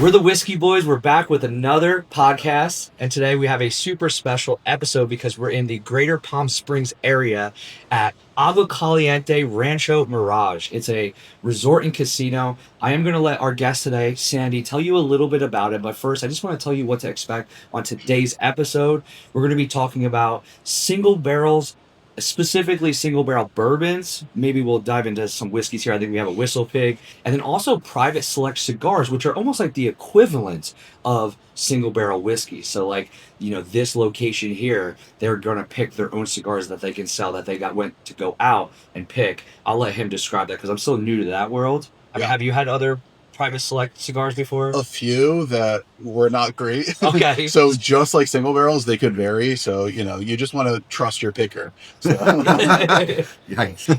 We're the Whiskey Boys. We're back with another podcast. And today we have a super special episode because we're in the greater Palm Springs area at Agua Caliente Rancho Mirage. It's a resort and casino. I am going to let our guest today, Sandy, tell you a little bit about it. But first, I just want to tell you what to expect on today's episode. We're going to be talking about single barrels, specifically single barrel bourbons. Maybe we'll dive into some whiskeys here. I think we have a Whistle Pig, and then also private select cigars, which are almost like the equivalent of single barrel whiskey. So like, you know, this location here, they're going to pick their own cigars that they can sell, that they went to go out and pick. I'll let him describe that because I'm still new to that world. I mean, have you had other private select cigars before? A few that were not great. Okay. So just like single barrels, they could vary. So, you know, you just want to trust your picker. So.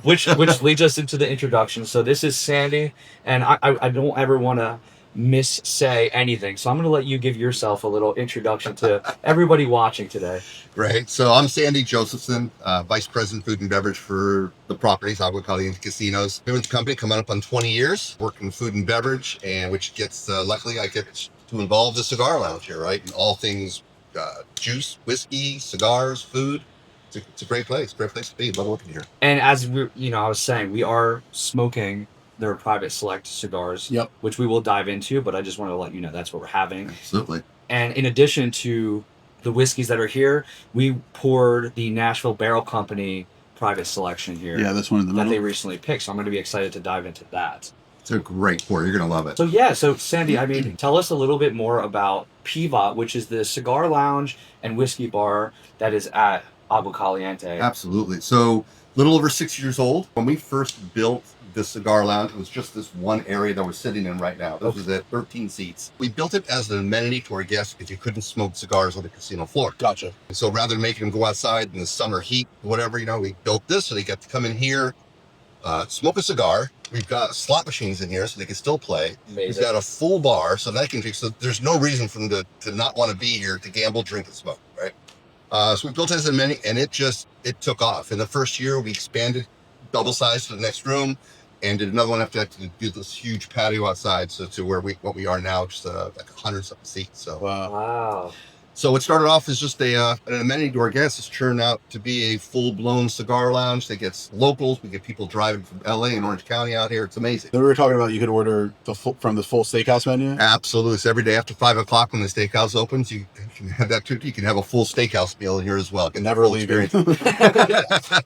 which leads us into the introduction. So this is Sandy, and I don't ever want to say anything. So I'm going to let you give yourself a little introduction to everybody watching today. Right. So I'm Sandy Josephson, Vice President Food and Beverage for the properties, Agua Caliente Casinos. Been with the company coming up on 20 years, working food and beverage, and which gets, luckily I get to involve the cigar lounge here, right? And all things juice, whiskey, cigars, food. It's a great place to be. Love working here. And as I was saying, we are smoking their private select cigars, which we will dive into, but I just wanted to let you know that's what we're having. Absolutely. And in addition to the whiskeys that are here, we poured the Nashville Barrel Company private selection here. Yeah, that's one of the that they recently picked. So I'm going to be excited to dive into that. It's a great pour. You're going to love it. So Sandy, I mean, tell us a little bit more about Pivat, which is the cigar lounge and whiskey bar that is at Agua Caliente. Absolutely. So a little over 6 years old. When we first built the cigar lounge, it was just this one area that we're sitting in right now. This was at 13 seats. We built it as an amenity to our guests because you couldn't smoke cigars on the casino floor. Gotcha. And so rather than making them go outside in the summer heat, whatever, we built this so they got to come in here, smoke a cigar. We've got slot machines in here so they can still play. Amazing. We've got a full bar so they can drink. So there's no reason for them to not want to be here to gamble, drink, and smoke, right? So we built it as an amenity, and it took off. In the first year, we expanded, double sized to the next room, and did another one after that to do this huge patio outside, so to what we are now, just like 100-something seats. So wow. So it started off as just an amenity to our guests. It's turned out to be a full-blown cigar lounge that gets locals. We get people driving from LA and Orange County out here. It's amazing. Then we were talking about you could order from the full steakhouse menu. Absolutely. So every day after 5 o'clock when the steakhouse opens, you can have that too. You can have a full steakhouse meal in here as well. Never leave here.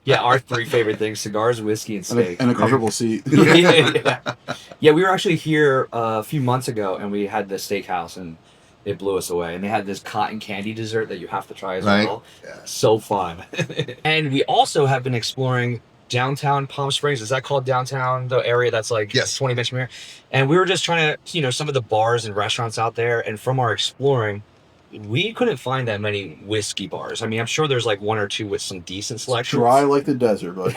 Yeah, our three favorite things: cigars, whiskey, and steak. And a comfortable seat. Yeah, we were actually here a few months ago, and we had the steakhouse, and it blew us away. And they had this cotton candy dessert that you have to try as well. Yeah. So fun. And we also have been exploring downtown Palm Springs. Is that called downtown, the area that's like 20 minutes from here? And we were just trying to, some of the bars and restaurants out there. And from our exploring, we couldn't find that many whiskey bars. I mean, I'm sure there's like one or two with some decent selections. Dry like the desert, but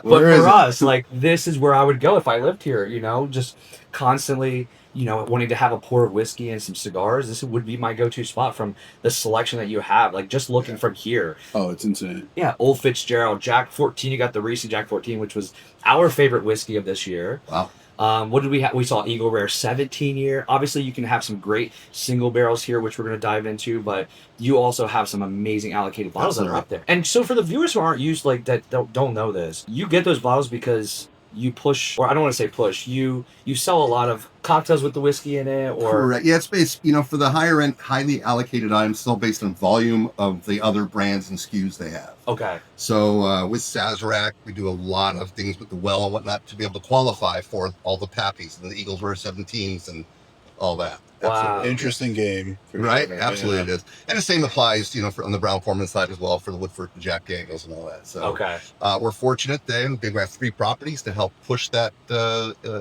for us, like, this is where I would go if I lived here, just constantly, wanting to have a pour of whiskey and some cigars. This would be my go-to spot from the selection that you have, like just looking from here. Oh, it's insane. Yeah, Old Fitzgerald, Jack 14. You got the Reese Jack 14, which was our favorite whiskey of this year. Wow. What did we have? We saw Eagle Rare 17 year. Obviously, you can have some great single barrels here, which we're going to dive into, but you also have some amazing allocated bottles that are up there. And so for the viewers who aren't used, like, that don't know this, you get those bottles because you push, or I don't want to say push, you sell a lot of cocktails with the whiskey in it, or... Correct. Yeah, it's based, for the higher end, highly allocated items, still based on volume of the other brands and SKUs they have. Okay. So with Sazerac, we do a lot of things with the well and whatnot to be able to qualify for all the Pappies and the Eagles Rare 17s and all that. Wow. Interesting game. Right? Sure, Absolutely it is. And the same applies, on the Brown Forman side as well for the Woodford and Jack Daniels and all that. So okay. We're fortunate then. We have 3 properties to help push that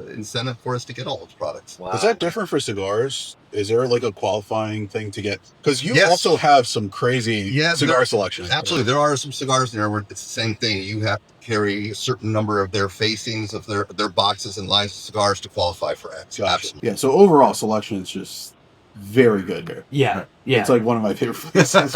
incentive for us to get all those products. Wow. Is that different for cigars? Is there like a qualifying thing to get? Because you also have some crazy cigar selection. Absolutely. There are some cigars in there where it's the same thing. You have to carry a certain number of their facings of their boxes and lines of cigars to qualify for X. Gotcha. Absolutely. Yeah. So overall selection is just very good here. Yeah. Yeah. It's like one of my favorite places.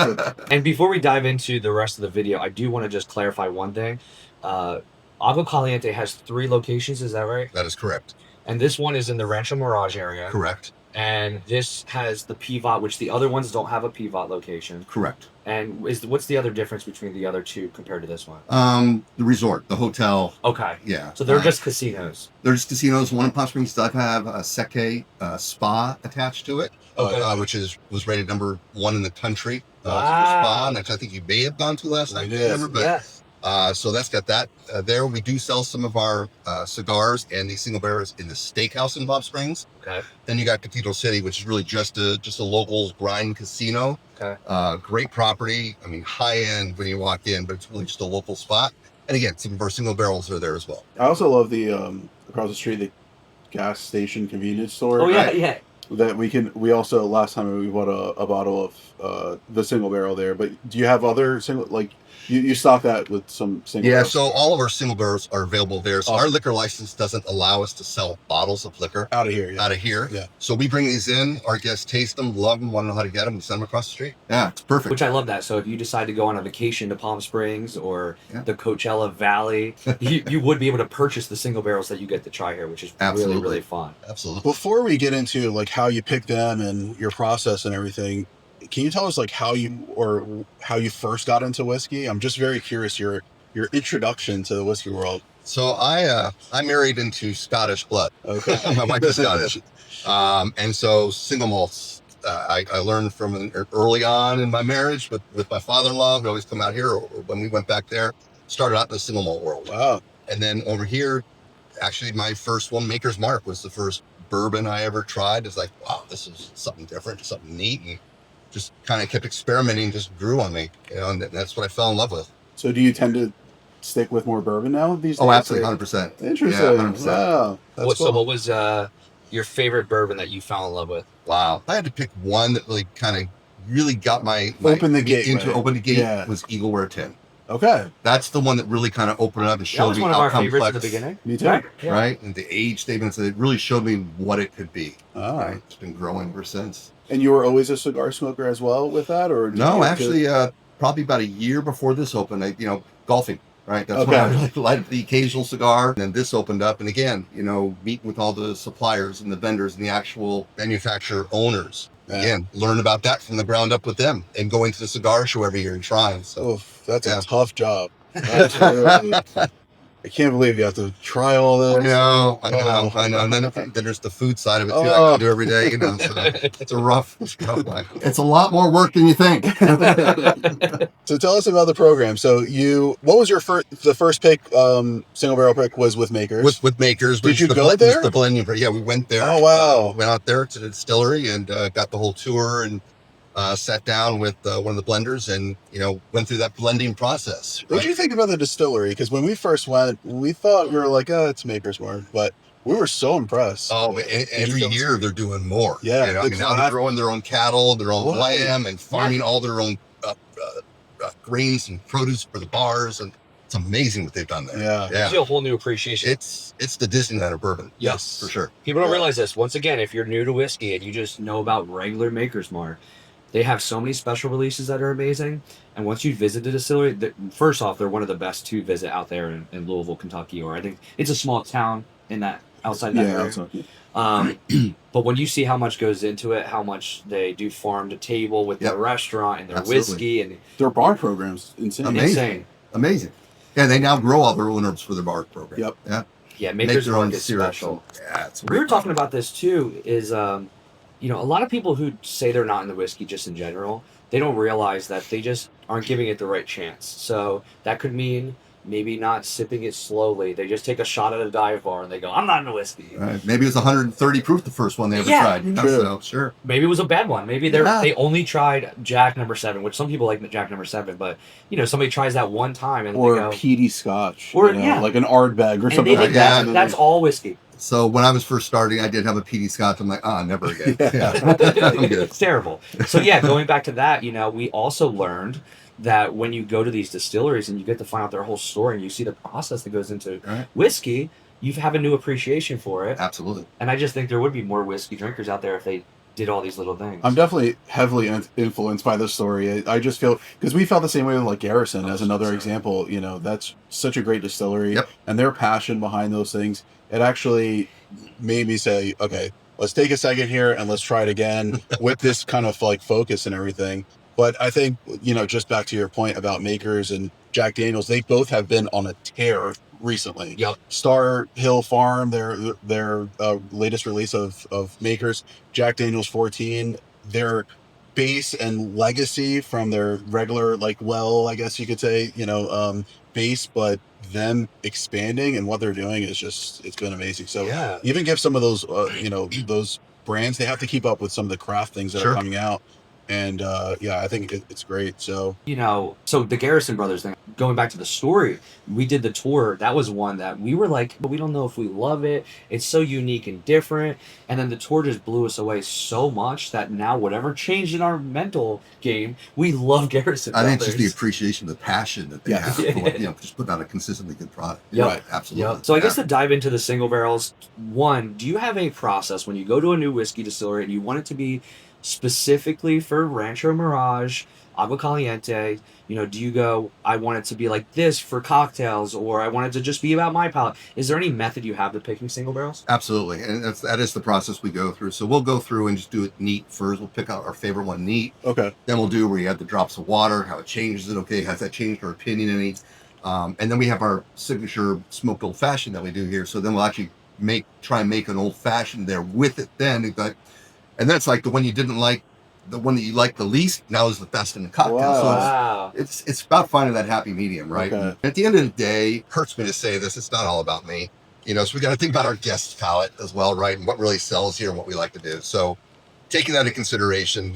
And before we dive into the rest of the video, I do want to just clarify one thing. Agua Caliente has 3 locations. Is that right? That is correct. And this one is in the Rancho Mirage area. Correct. And this has the Pivat, which the other ones don't have a Pivat location. Correct. And what's the other difference between the other two compared to this one? The resort, the hotel. Okay. Yeah. So they're just casinos. There's casinos. One in Palm Springs does have a seke spa attached to it, which was rated number 1 in the country. Spa, and I think you may have gone to last night. Yes. So that's got that there. We do sell some of our cigars and the single barrels in the steakhouse in Palm Springs. Okay. Then you got Cathedral City, which is really just a local grind casino. Okay. Great property. I mean, high end when you walk in, but it's really just a local spot. And again, some of our single barrels are there as well. I also love the across the street, the gas station convenience store. Oh yeah, yeah. That we also last time we bought a bottle of the single barrel there. But do you have other single you stock that with some single barrels? So all of our single barrels are available there. So our liquor license doesn't allow us to sell bottles of liquor out of here. Yeah. So we bring these in. Our guests taste them, love them, want to know how to get them. We send them across the street. Yeah, it's perfect. Which I love that. So if you decide to go on a vacation to Palm Springs or the Coachella Valley, you would be able to purchase the single barrels that you get to try here, which is really, really fun. Absolutely. Before we get into like how you pick them and your process and everything, can you tell us like how you first got into whiskey? I'm just very curious your introduction to the whiskey world. So I married into Scottish blood. Okay. My wife is Scottish. And so single malts, I learned from early on in my marriage with my father-in-law. We'd always come out here, or when we went back there, started out in the single malt world. Wow. And then over here, actually my first one, Maker's Mark, was the first bourbon I ever tried. It's like, wow, this is something different, something neat. And just kind of kept experimenting, just grew on me, and that's what I fell in love with. So do you tend to stick with more bourbon now these days? Oh, absolutely, 100%. Interesting. Yeah, 100%. Wow. That's cool. So what was your favorite bourbon that you fell in love with? Wow. I had to pick one that really got my open the gate. Open the gate was Eagleware 10. Okay. That's the one that really kind of opened it up and showed me how complex. That was one of our favorites at the beginning. Me too. Right? And the age statements, it really showed me what it could be. Oh. Right? It's been growing ever since. And you were always a cigar smoker as well with that, or no? Actually, probably about a year before this opened, golfing. Right, that's when I really lighted the occasional cigar, and then this opened up. And again, meeting with all the suppliers and the vendors and the actual manufacturer owners. Yeah. Again, learn about that from the ground up with them, and going to the cigar show every year and trying. So that's a tough job. That's really, I can't believe you have to try all this. I know. And then there's the food side of it too. I gotta do every day, so it's a rough life. It's a lot more work than you think. So tell us about the program. So what was your the first pick, single barrel pick was with Makers? With Makers. Did you go there? The blending. Yeah, we went there. Oh, wow. Went out there to the distillery and got the whole tour and sat down with one of the blenders and, went through that blending process. Right? What did you think about the distillery? Because when we first went, we thought we were like, it's Maker's Mark, but we were so impressed. Oh, every year they're doing more. Yeah. Now they're growing their own cattle, their own lamb, and farming all their own grains and produce for the bars, and it's amazing what they've done there. Yeah. Gives you a whole new appreciation. It's the Disneyland of bourbon. Yes, for sure. People don't realize this. Once again, if you're new to whiskey and you just know about regular Maker's Mark, they have so many special releases that are amazing. And once you visit the distillery, first off, they're one of the best to visit out there in Louisville, Kentucky, or I think it's a small town in that outside that area. But when you see how much goes into it, how much they do farm to table with their restaurant and their whiskey and their bar programs, insane. Amazing. Yeah, they now grow all their own herbs for their bar program. Yep. Yeah. Yeah, Maker's Mark is special. Yeah, we were talking about this too. Is a lot of people who say they're not into whiskey just in general, they don't realize that they just aren't giving it the right chance. So that could mean maybe not sipping it slowly. They just take a shot at a dive bar and they go, I'm not into whiskey. Right. Maybe it was 130 proof the first one they ever tried. So, sure. Maybe it was a bad one. Maybe they only tried Jack No. 7, which some people like Jack No. 7, but somebody tries that one time and or they go, a peaty scotch, or like an Ardbeg or something like that. That's all whiskey. So when I was first starting, I did have a peaty scotch. I'm like, never again. It's terrible. So going back to that, we also learned that when you go to these distilleries and you get to find out their whole story and you see the process that goes into whiskey, you have a new appreciation for it. Absolutely. And I just think there would be more whiskey drinkers out there if they did all these little things. I'm definitely heavily influenced by this story. I just feel, because we felt the same way with like Garrison as another example. You know, that's such a great distillery, and their passion behind those things. It actually made me say, okay, let's take a second here and let's try it again with this kind of like focus and everything. But I think, you know, just back to your point about Makers and Jack Daniels, they both have been on a tear recently. Yep. Star Hill Farm, their latest release of Makers, Jack Daniels 14, their base and legacy from their regular, like, well, I guess you could say, you know, base, but them expanding and what they're doing is just, it's been amazing. So even give some of those, you know, those brands, they have to keep up with some of the craft things that are coming out. And I think it's great. So, you know, so the Garrison Brothers thing, going back to the story, we did the tour. That was one that we were like, but we don't know if we love it. It's so unique and different. And then the tour just blew us away so much that now whatever changed in our mental game, we love Garrison Brothers. I think it's just the appreciation, the passion that they have for, you know, just putting out a consistently good product. Right. Absolutely. So I guess to dive into the single barrels, one, do you have a process when you go to a new whiskey distillery and you want it to be specifically for Rancho Mirage, Agua Caliente, you know, do you go, I want it to be like this for cocktails, or I want it to just be about my palate? Is there any method you have to picking single barrels? Absolutely. And that is the process we go through. So we'll go through and just do it neat first. We'll pick out our favorite one neat. Okay. Then we'll do where you add the drops of water, how it changes it. Okay, has that changed our opinion any? And then we have our signature smoked old fashioned that we do here. So then we'll actually try and make an old fashioned there with it then. And that's like the one you didn't like, the one that you like the least, now is the best in the cocktail. Wow. So it's about finding that happy medium, right? Okay. At the end of the day, hurts me to say this, it's not all about me. You know, so we got to think about our guest palate as well, right? And what really sells here and what we like to do. So taking that into consideration,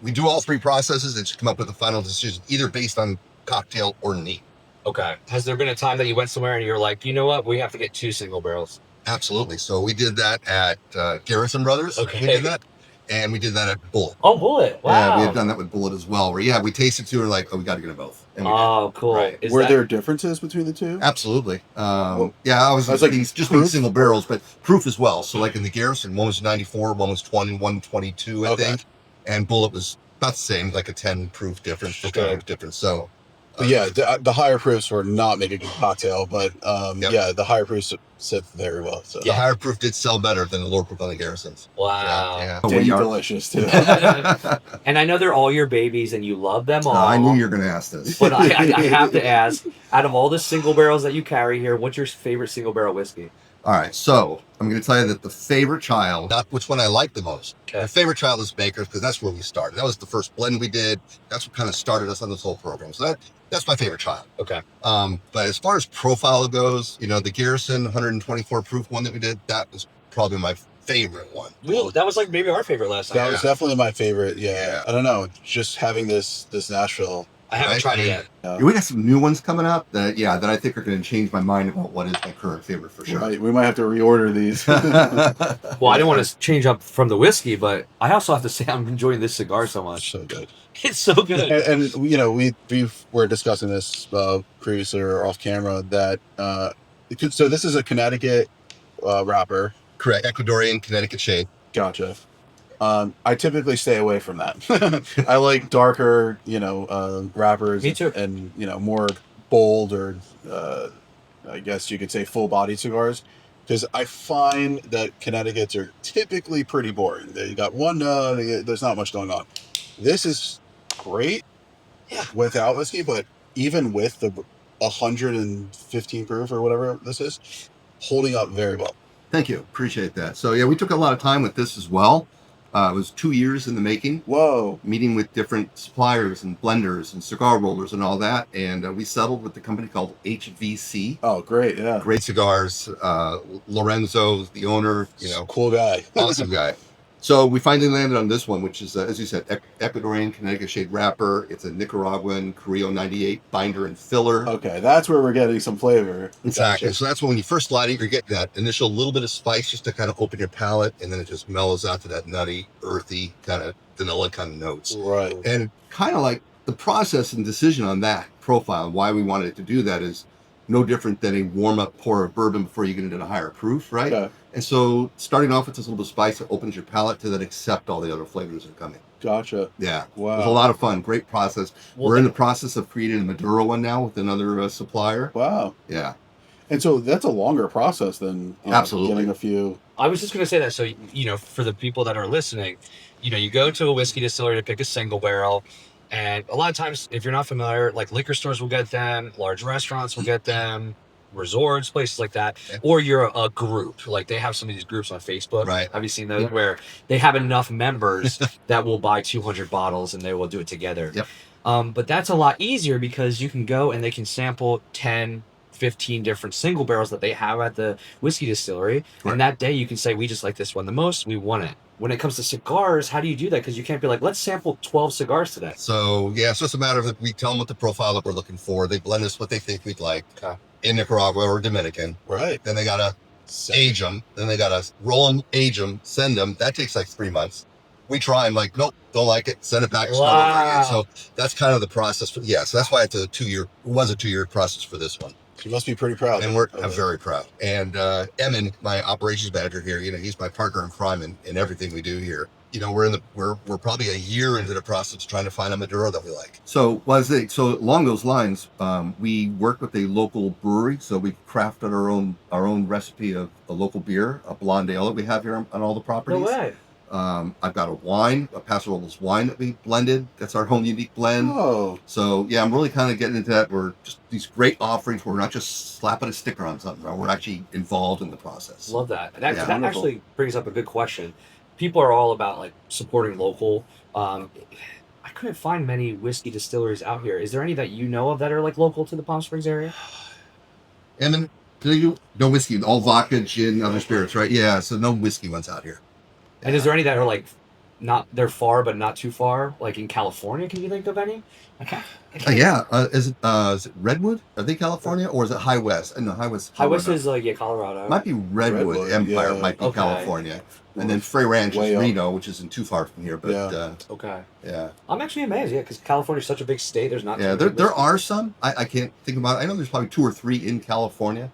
we do all three processes and just come up with a final decision, either based on cocktail or neat. Okay. Has there been a time that you went somewhere and you're like, you know what, we have to get 2 single barrels? Absolutely. So we did that at Garrison Brothers. Okay. We did that. And we did that at Bullet. Oh, Bullet. Wow. Yeah, we have done that with Bullet as well, where, we tasted two and we're like, oh, we got to get them both. And we did. Cool. Right. Were there differences between the two? Absolutely. I was like just being single barrels, but proof as well. So like in the Garrison, one was 94, one was 20, 122, I think. And Bullet was about the same, like a 10 proof difference, 15 difference. So. But the higher proofs were not making a good cocktail, but the higher proofs sit very well. So. The higher proof did sell better than the lower proof on the Garrisons. Wow. Yeah. Delicious too. And I know they're all your babies and you love them all. I knew you were going to ask this. But I have to ask, out of all the single barrels that you carry here, what's your favorite single barrel whiskey? All right, so I'm going to tell you that the favorite child, not which one I like the most. Okay. My favorite child is Makers, because that's where we started. That was the first blend we did. That's what kind of started us on this whole program. So that's my favorite child. Okay. But as far as profile goes, the Garrison 124 proof one that we did, that was probably my favorite one. Well, that was like maybe our favorite last time. That was definitely my favorite. Yeah. I don't know, just having this Nashville. I haven't tried it yet. We got some new ones coming up that I think are going to change my mind about what is my current favorite for sure. We might have to reorder these. Well, I didn't want to change up from the whiskey, but I also have to say I'm enjoying this cigar so much. So good. It's so good. And we were discussing this previously or off camera that so this is a Connecticut wrapper. Correct. Ecuadorian Connecticut shade. Gotcha. I typically stay away from that. I like darker, wrappers. Me too. And, more bold or, I guess you could say full-bodied cigars. Because I find that Connecticut's are typically pretty boring. They got one, there's not much going on. This is great without whiskey, but even with the 115 proof or whatever this is, holding up very well. Thank you. Appreciate that. So, we took a lot of time with this as well. It was 2 years in the making. Whoa. Meeting with different suppliers and blenders and cigar rollers and all that. And we settled with the company called HVC. Oh, great. Yeah. Great cigars. Lorenzo's the owner, Cool guy. Awesome guy. So we finally landed on this one, which is, as you said, Ecuadorian Connecticut shade wrapper. It's a Nicaraguan Carrillo 98 binder and filler. Okay, that's where we're getting some flavor. Exactly. Gotcha. So that's when you first slide it, you're getting that initial little bit of spice just to kind of open your palate, and then it just mellows out to that nutty, earthy, kind of vanilla kind of notes. Right. And kind of like the process and decision on that profile, why we wanted to do that is no different than a warm-up pour of bourbon before you get into the higher proof, right? Okay. And so starting off with this little bit of spice, it opens your palate to then accept all the other flavors that are coming. Gotcha. Yeah. Wow. It was a lot of fun. Great process. Well, We're in the process of creating a Maduro one now with another supplier. Wow. Yeah. And so that's a longer process than Absolutely. getting a few. I was just going to say that. So, for the people that are listening, you go to a whiskey distillery to pick a single barrel. And a lot of times, if you're not familiar, like liquor stores will get them, large restaurants will get them, resorts, places like that. Yeah. Or you're a group. Like they have some of these groups on Facebook. Right. Have you seen those? Yep. Where they have enough members that will buy 200 bottles and they will do it together. Yep. But that's a lot easier because you can go and they can sample 10, 15 different single barrels that they have at the whiskey distillery. Right. And that day you can say, we just like this one the most, we want it. When it comes to cigars, how do you do that? Because you can't be like, let's sample 12 cigars today. So, yeah, it's just a matter of we tell them what the profile that we're looking for. They blend us what they think we'd like in Nicaragua or Dominican. Right. Then they got to age them. Then they got to roll them, age them, send them. That takes like 3 months. We try and like, nope, don't like it. Send it back. Start over again. So that's kind of the process. So that's why it's a 2-year process for this one. You must be pretty proud. And I'm very proud. And Emin, my operations manager here, he's my partner in crime in everything we do here. We're probably a year into the process of trying to find a Maduro that we like. So along those lines, we work with a local brewery. So we crafted our own recipe of a local beer, a blonde ale that we have here on all the properties. No way. I've got a Paso Robles wine that we blended. That's our own unique blend. Oh. So yeah, I'm really kind of getting into that. We're just these great offerings where we're not just slapping a sticker on something. Right? We're actually involved in the process. Love that. That wonderful. actually brings up a good question. People are all about like supporting local. I couldn't find many whiskey distilleries out here. Is there any that you know of that are like local to the Palm Springs area? And then no whiskey, all vodka, gin, other spirits, right? Yeah, so no whiskey ones out here. And is there any that are like they're far but not too far? Like in California, can you think of any? Is it Redwood? Are they California or is it High West? No, High West. High West is Colorado. It might be Redwood Empire, yeah. might be Okay. California, and then Frey Ranch is Reno, which isn't too far from here. But Okay. yeah, I'm actually amazed, because California's such a big state. There's not. yeah, too many there whiskeys. are some. I can't think about it. I know there's probably 2 or 3 in California.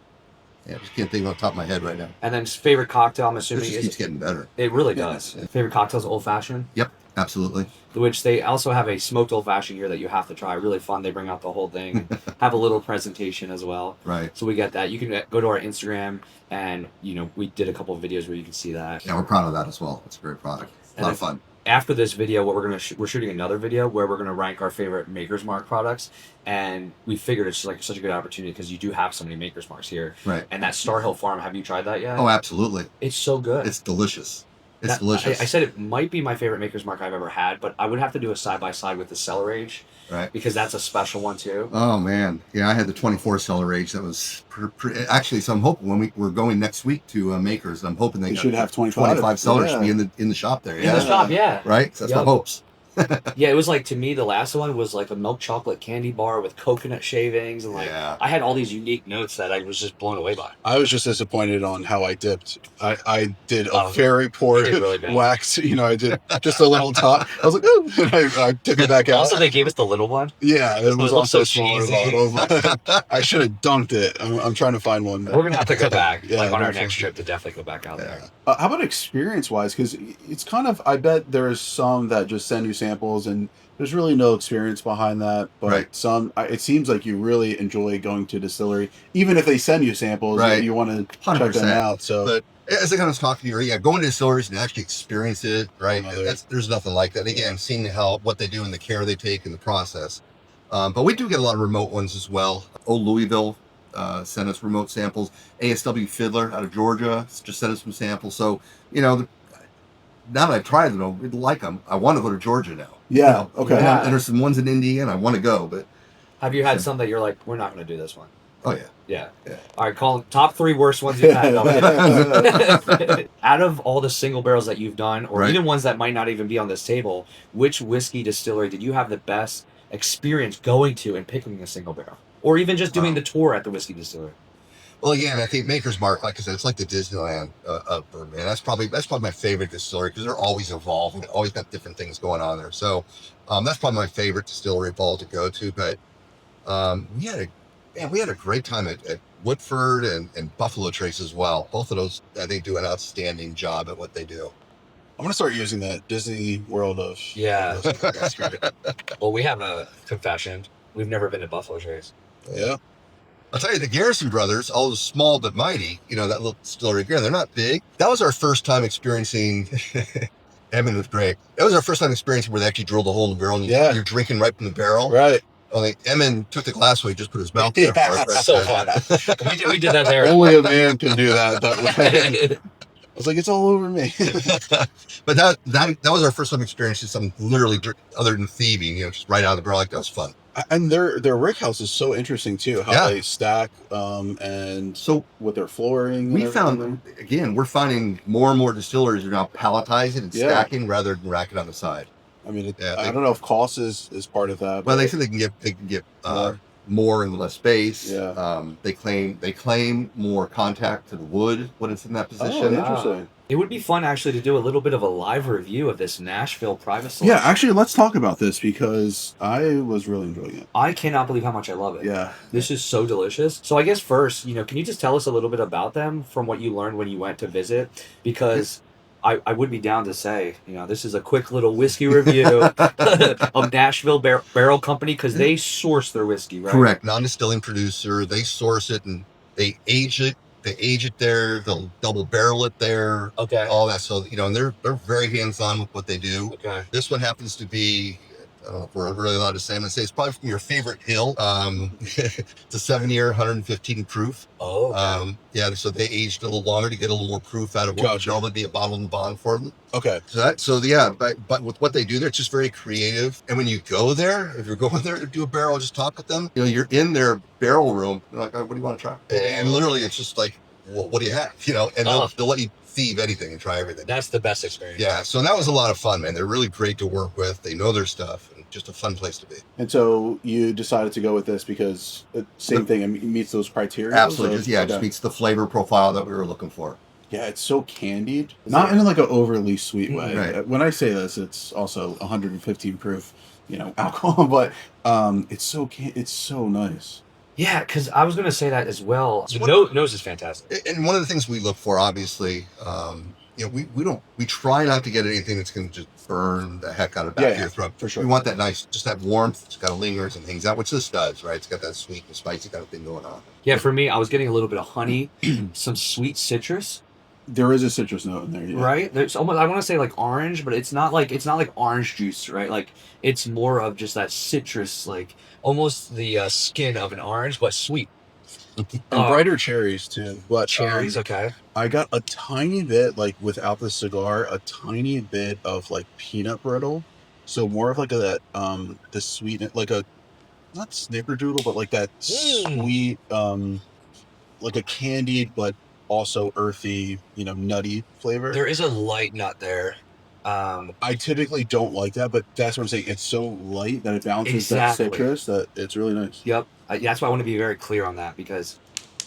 Yeah, I just can't think off the top of my head right now. And then favorite cocktail, I'm It assuming just keeps getting better. it really does. Yeah. Favorite cocktail's old fashioned. Yep, absolutely. Which they also have a smoked old fashioned here that you have to try. Really fun. They bring out the whole thing. Have a little presentation as well. Right. So we get that. You can go to our Instagram, and we did a couple of videos where you can see that. Yeah, we're proud of that as well. It's a great product. A lot of fun. After this video, what we're shooting another video where we're gonna rank our favorite Maker's Mark products, and we figured it's like such a good opportunity because you do have so many Maker's Marks here. Right. And that Star Hill Farm, have you tried that yet? Oh, absolutely. It's so good. It's delicious. It's That- delicious. I said it might be my favorite Maker's Mark I've ever had, but I would have to do a side by side with the Cellar Age, Right. because that's a special one too. Oh man, yeah, I had the 24 Cellar Age. That was actually. So I'm hoping when we're going next week to Makers, I'm hoping they should have 25 cellars yeah. to be in the shop there. In the shop, yeah. Right. So that's my Yep. hopes. Yeah, it was like, to me, the last one was like a milk chocolate candy bar with coconut shavings, and Yeah. I had all these unique notes that I was just blown away by. I was just disappointed on how I dipped. I did a Oh, very poor you did really bad. wax. I did just a little top. I was like, oh, and I took it back out. Also, they gave us the little one. Yeah, it was looked also so smaller cheesy. bottle. I should have dunked it. I'm trying to find one. We're gonna have to go back, Yeah, like on our definitely. next trip, to definitely go back out there. How about experience-wise? Because it's kind of, I bet there's some that just send you samples and there's really no experience behind that. But Right. it seems like you really enjoy going to a distillery. Even if they send you samples, Right. you want to check 100%. them out. So But as I kind of was talking to you, going to distilleries and actually experience it, right? There's nothing like that. Again, seeing what they do and the care they take in the process. But we do get a lot of remote ones as well. Old Louisville sent us remote samples. ASW Fiddler out of Georgia just sent us some samples. So, now that I've tried them, I really like them. I want to go to Georgia now. yeah, okay. Yeah. And there's some ones in Indiana I want to go, but Have you had some that you're like, we're not gonna do this one? oh yeah. Yeah. Yeah. All right, call them top 3 worst ones you've had. No, out of all the single barrels that you've done, or Right. even ones that might not even be on this table, which whiskey distillery did you have the best experience going to and picking a single barrel, or even just doing the tour at the whiskey distillery? Well, again, I think Maker's Mark, like I said, it's like the Disneyland of bourbon. And that's probably my favorite distillery because they're always evolving, always got different things going on there. So that's probably my favorite distillery of all to go to. But we had a great time at Woodford and Buffalo Trace as well. Both of those, I think, do an outstanding job at what they do. I'm gonna start using that Disney World of. Yeah. of those. That's great. Well, we have a confession. We've never been to Buffalo Trace. Yeah. I'll tell you, the Garrison brothers, although small but mighty, you know, that little distillery again, they're not big. That was our first time experiencing. Emmett was great. That was our first time experiencing where they actually drilled a hole in the barrel and Yeah. you're drinking right from the barrel. Right. Only Emmett took the glass away, just put his mouth there. Yeah. For us. So fun. we did that there. Only a man can do that way. I was like, it's all over me. But that was our first time experiencing something literally other than thieving, you know, just right out of the barrel. Like, that was fun. And their rick house is so interesting too. How Yeah. they stack, and So with their flooring. we and found, everything. again, we're finding more and more distilleries are now palletizing and Yeah. stacking rather than racking on the side. I mean, Yeah, I don't know if cost is part of that. Well, but- they said they can get More. more in less space. Yeah. They claim more contact to the wood when it's in that Oh, position. interesting. It would be fun actually to do a little bit of a live review of this Nashville private selection. Yeah, actually, let's talk about this because I was really enjoying it. I cannot believe how much I love it. Yeah. This is so delicious. So I guess first, can you just tell us a little bit about them from what you learned when you went to visit? Because I would be down to say, this is a quick little whiskey review of Nashville Barrel Company because they source their whiskey, right? Correct. Non-distilling producer. They source it and they age it. They age it there. They'll double barrel it there. Okay. All that. So, and they're very hands-on with what they do. Okay. This one happens to be, I don't know if we're really allowed to say, I'm going to say it's probably from your favorite hill. It's a 7-year, 115 proof. Oh. Okay. Yeah, so they aged a little longer to get a little more proof out of what would Gotcha. normally be a bottle and bond for them. Okay. But with what they do there, it's just very creative. And when you go there, if you're going there to do a barrel, just talk with them. You're in their barrel room. They're like, "Oh, what do you want to try?" And literally, it's just like, well, what do you have? And they'll let you thieve anything and try everything. That's the best experience. Yeah, so that was a lot of fun, man. They're really great to work with. They know their stuff, and just a fun place to be. And so you decided to go with this because same thing, it meets those criteria. Absolutely. So- It just okay. meets the flavor profile that we were looking for. Yeah, it's so candied. Not in like an overly sweet way. Right. When I say this, it's also 115 proof, alcohol, but it's so nice. Yeah, because I was going to say that as well. The nose is fantastic. And one of the things we look for, obviously, we try not to get anything that's going to just burn the heck out of the back of your throat. For sure. We want that nice, just that warmth. It's kind of lingers and hangs out, which this does, right? It's got that sweet and spicy kind of thing going on. Yeah, for me, I was getting a little bit of honey, some sweet citrus, There is a citrus note in there, yeah. right? There's almost, I want to say like orange, but it's not like orange juice, right? Like it's more of just that citrus, like almost the skin of an orange, but sweet. And brighter cherries too. But Cherries, okay. I got a tiny bit, like without the cigar, a tiny bit of like peanut brittle. So more of like the sweet, like a, not snickerdoodle, but like that sweet, like a candied, but also earthy, nutty flavor. There is a light nut there. I typically don't like that, but that's what I'm saying. It's so light that it balances Exactly. that citrus that it's really nice. Yep. That's why I want to be very clear on that because,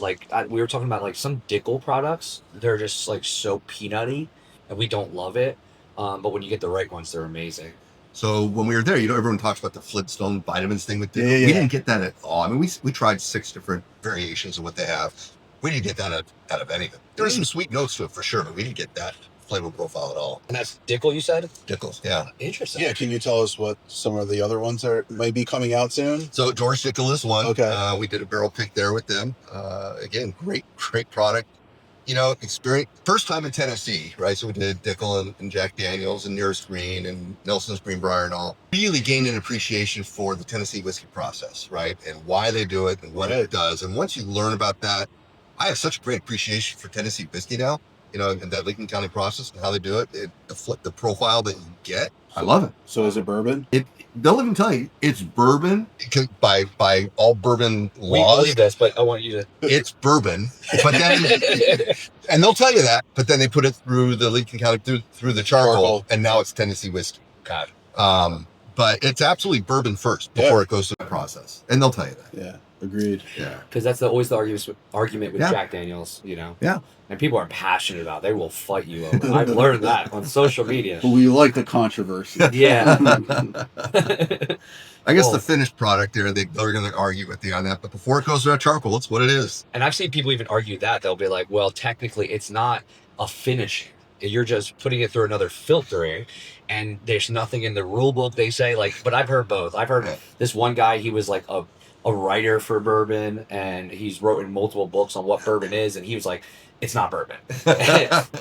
we were talking about like some Dickel products, they're just like so peanutty, and we don't love it. But when you get the right ones, they're amazing. So when we were there, everyone talks about the Flintstone vitamins thing with Dickel. Yeah. We didn't get that at all. I mean, we tried 6 different variations of what they have. We didn't get that out of anything. There was some sweet notes to it for sure, but we didn't get that flavor profile at all. And that's Dickel, you said? Dickel's, yeah. Interesting. Yeah, can you tell us what some of the other ones might be coming out soon? So George Dickel is one. Okay. We did a barrel pick there with them. Again, great product. Experience. First time in Tennessee, right? So we did Dickel and Jack Daniels and Nearest Green and Nelson's Greenbrier and all. Really gained an appreciation for the Tennessee whiskey process, right? And why they do it and what it does. And once you learn about that, I have such a great appreciation for Tennessee whiskey now, and that Lincoln County process and how they do it, the profile that you get. I love it. So is it bourbon? They'll even tell you it's bourbon. By all bourbon We laws, believe this, but I want you to. it's bourbon, but then, and they'll tell you that, but then they put it through the Lincoln County, through the charcoal, and now it's Tennessee whiskey. God. But it's absolutely bourbon first before it goes to That process, and they'll tell you that. Yeah, agreed. Yeah. Because that's always the argument with Yeah. Jack Daniels, Yeah. And people are passionate about it. They will fight you over. I've learned that on social media. But we like the controversy. Yeah. I guess Well- the finished product there, they're going to argue with you on that. But before it goes to that charcoal, it's what it is. And I've seen people even argue that. They'll be like, well, technically it's not a finish. You're just putting it through another filtering, and there's nothing in the rule book, they say. Like, but I've heard both. I've heard Yeah. this one guy, he was like a writer for bourbon, and he's written multiple books on what bourbon is, and he was like, it's not bourbon.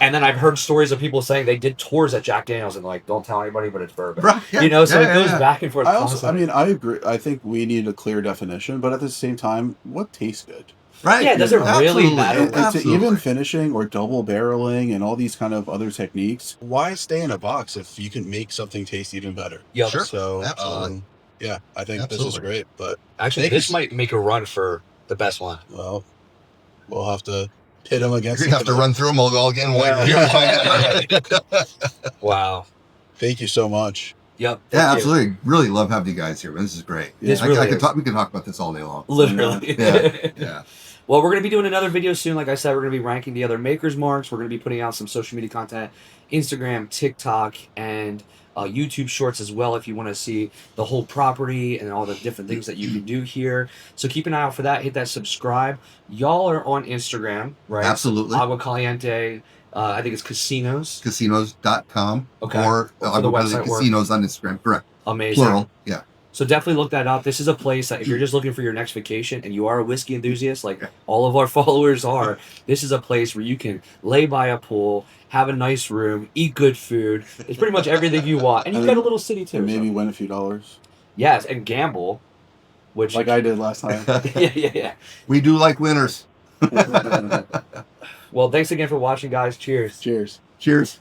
And then I've heard stories of people saying they did tours at Jack Daniels and like, don't tell anybody, but it's bourbon. Right, yeah. You know, so Yeah, it goes yeah. back and forth. I constantly. agree. I think we need a clear definition, but at the same time, what tastes good? Right. Yeah, it doesn't really Absolutely. matter. It's Absolutely. even finishing or double barreling and all these kind of other techniques. Why stay in a box if you can make something taste even better? Yup. Sure. So, Absolutely. yeah, I think this is Absolutely. great. But Actually, Thank you. this might make a run for the best one. well, we'll have to pit them against. You're going to have to run through them all again. while you're Wow. Thank you so much. Yep. Yeah, thank you. absolutely. Really love having you guys here. This is great. This I really could is. talk. We could talk about this all day long. Literally. Yeah. Yeah. Well, we're going to be doing another video soon. Like I said, we're going to be ranking the other makers marks. We're going to be putting out some social media content, Instagram, TikTok, and YouTube shorts as well if you want to see the whole property and all the different things that you can do here. So keep an eye out for that. Hit that subscribe. Y'all are on Instagram, right? Absolutely. Agua Caliente, I think it's Casinos. Casinos.com Okay. or For the Agua website Caliente work. Casinos on Instagram. Correct. Amazing. Plural. Yeah. So definitely look that up. This is a place that if you're just looking for your next vacation and you are a whiskey enthusiast, like all of our followers are, this is a place where you can lay by a pool, have a nice room, eat good food. It's pretty much everything you want. And you've got a little city too. And maybe so- win a few dollars, Yes, and gamble, which... like I did last time. yeah. We do like winners. Well, thanks again for watching, guys. Cheers. Cheers. Cheers.